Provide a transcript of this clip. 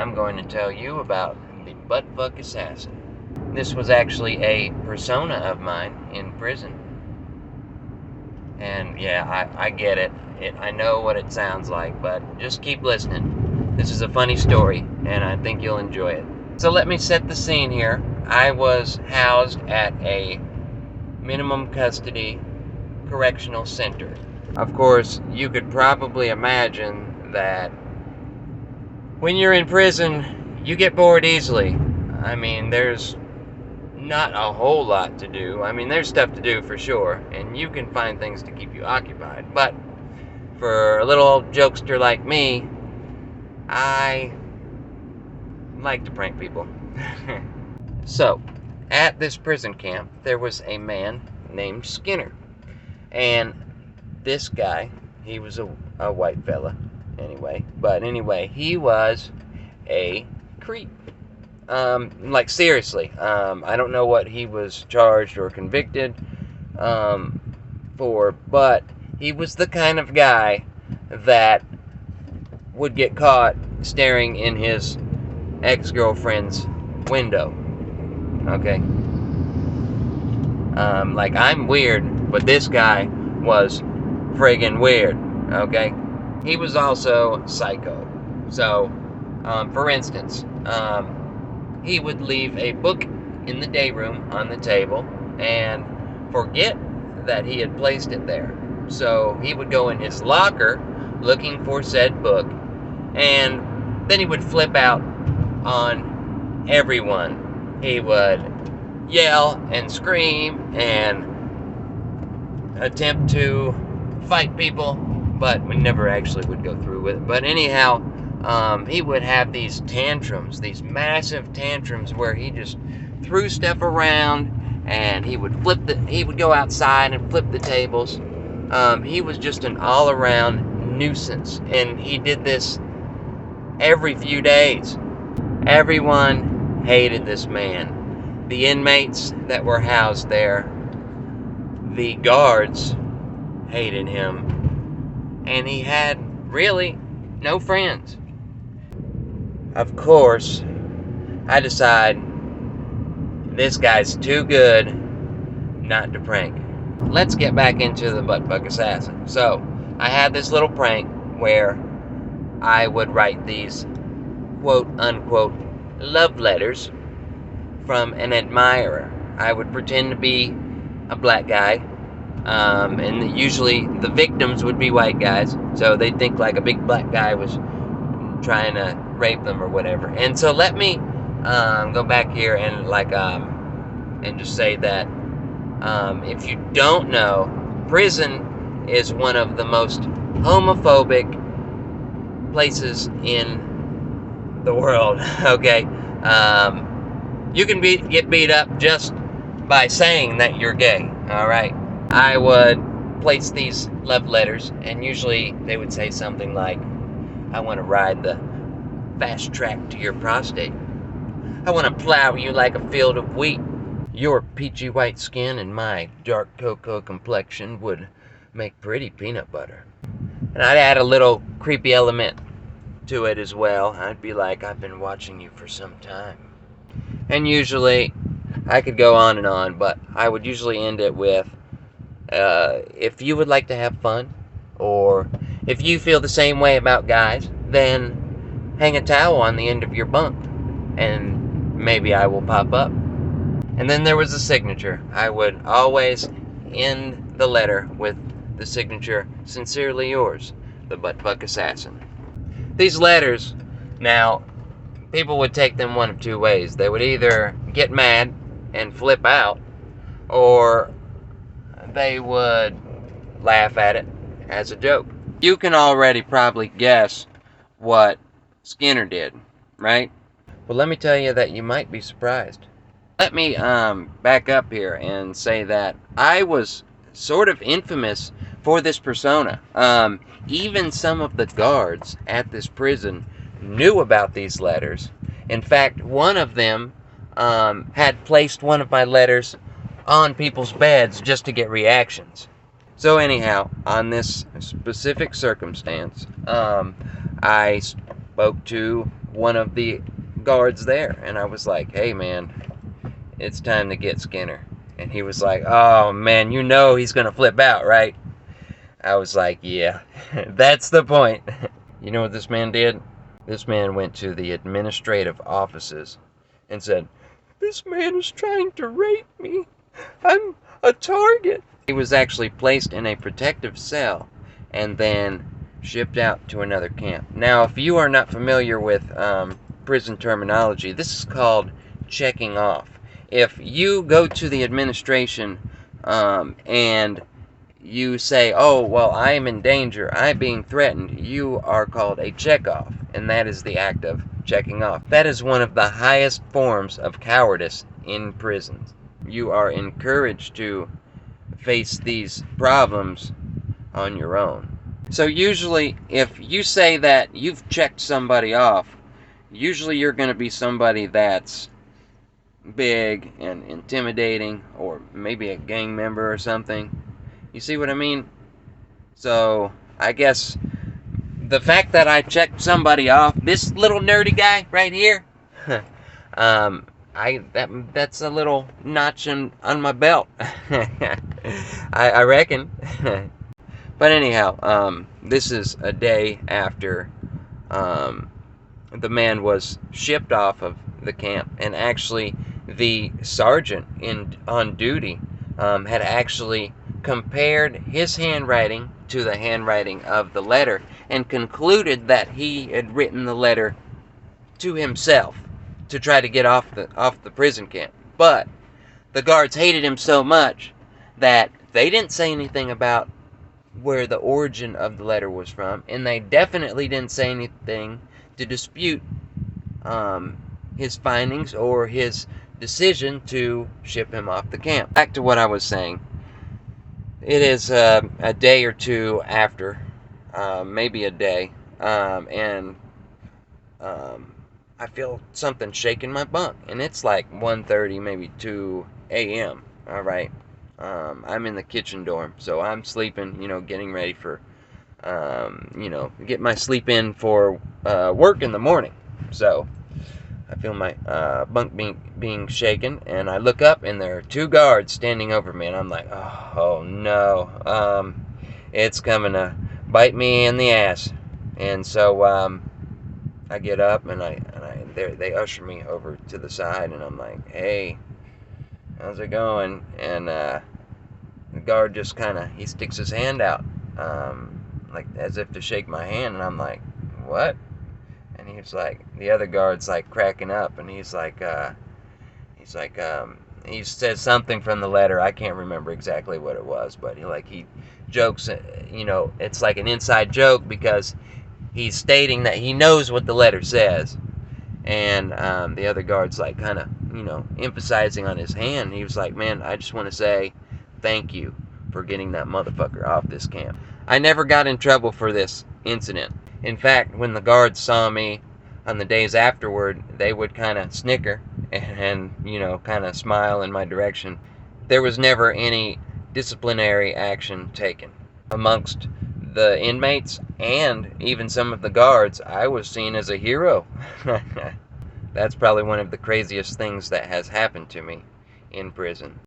I'm going to tell you about the buttfuck assassin. This was actually a persona of mine in prison. And yeah, I get it. I know what it sounds like, but just keep listening. This is a funny story, and I think you'll enjoy it. So let me set the scene here. I was housed at a minimum custody correctional center. Of course, you could probably imagine that when you're in prison, you get bored easily. I mean, there's not a whole lot to do. I mean, there's stuff to do for sure, and you can find things to keep you occupied. But for a little old jokester like me, I like to prank people. So, at this prison camp, there was a man named Skinner. And this guy, he was a white fella, anyway. But anyway, he was a creep. Like seriously, I don't know what he was charged or convicted for, but he was the kind of guy that would get caught staring in his ex-girlfriend's window. Okay. Like, I'm weird, but this guy was friggin' weird. Okay. He was also psycho. So, for instance, he would leave a book in the day room on the table and forget that he had placed it there. So he would go in his locker looking for said book, and then he would flip out on everyone. He would yell and scream and attempt to fight people, but we never actually would go through with it. But anyhow, he would have these tantrums, these massive tantrums where he just threw stuff around, and he would go outside and flip the tables. He was just an all-around nuisance, and he did this every few days. Everyone hated this man. The inmates that were housed there, the guards hated him, and he had really no friends. Of course, I decide this guy's too good not to prank. Let's get back into the buttfuck assassin. So, I had this little prank where I would write these quote-unquote love letters from an admirer. I would pretend to be a black guy, and usually the victims would be white guys, so they'd think like a big black guy was trying to rape them or whatever. And so let me go back here and and just say that if you don't know, prison is one of the most homophobic places in the world. Okay, you can get beat up just by saying that you're gay. All right, I would place these love letters, and usually they would say something like, "I want to ride the fast track to your prostate. I want to plow you like a field of wheat. Your peachy white skin and my dark cocoa complexion would make pretty peanut butter." And I'd add a little creepy element to it as well. I'd be like, "I've been watching you for some time." And usually, I could go on, but I would usually end it with, if you would like to have fun, or if you feel the same way about guys, then hang a towel on the end of your bunk, and maybe I will pop up. And then there was a signature. I would always end the letter with the signature, "Sincerely yours, the buttfuck assassin." These letters, now, people would take them one of two ways. They would either get mad and flip out, or they would laugh at it as a joke. You can already probably guess what Skinner did, right? Well, let me tell you that you might be surprised. Let me back up here and say that I was sort of infamous for this persona. Even some of the guards at this prison knew about these letters. In fact, one of them had placed one of my letters on people's beds just to get reactions. So anyhow, on this specific circumstance, I spoke to one of the guards there, and I was like, hey man, it's time to get Skinner. And he was like, oh man, you know he's gonna flip out, right? I was like, yeah, that's the point. You know what this man did? This man went to the administrative offices and said, this man is trying to rape me. I'm a target. He was actually placed in a protective cell and then shipped out to another camp. Now, if you are not familiar with prison terminology, this is called checking off. If you go to the administration and you say, oh, well, I am in danger, I'm being threatened, you are called a checkoff, and that is the act of checking off. That is one of the highest forms of cowardice in prisons. You are encouraged to face these problems on your own. So usually, if you say that you've checked somebody off, usually you're going to be somebody that's big and intimidating, or maybe a gang member or something. You see what I mean? So, I guess the fact that I checked somebody off, this little nerdy guy right here, that's a little notch on my belt. I reckon. But anyhow, this is a day after the man was shipped off of the camp, and actually the sergeant on duty had actually compared his handwriting to the handwriting of the letter and concluded that he had written the letter to himself to try to get off the prison camp. But the guards hated him so much that they didn't say anything about where the origin of the letter was from, and they definitely didn't say anything to dispute his findings or his decision to ship him off the camp. Back to what I was saying. It is a day or two after, maybe a day, and I feel something shaking my bunk, and it's like 1:30, maybe 2 a.m. All right, I'm in the kitchen dorm, so I'm sleeping, getting ready for, get my sleep in for work in the morning. So I feel my bunk being shaken, and I look up, and there are two guards standing over me, and I'm like, oh no, it's coming to bite me in the ass. And so I get up, and they usher me over to the side, and I'm like, hey, how's it going? And the guard just he sticks his hand out, like as if to shake my hand, and I'm like, what? And he's like, the other guard's like cracking up, and he says something from the letter. I can't remember exactly what it was, but he jokes, it's like an inside joke because he's stating that he knows what the letter says. And the other guard's like kind of, emphasizing on his hand. He was like, man, I just want to say thank you for getting that motherfucker off this camp. I never got in trouble for this incident. In fact, when the guards saw me on the days afterward, they would kind of snicker and kind of smile in my direction. There was never any disciplinary action taken. Amongst the inmates and even some of the guards, I was seen as a hero. That's probably one of the craziest things that has happened to me in prison.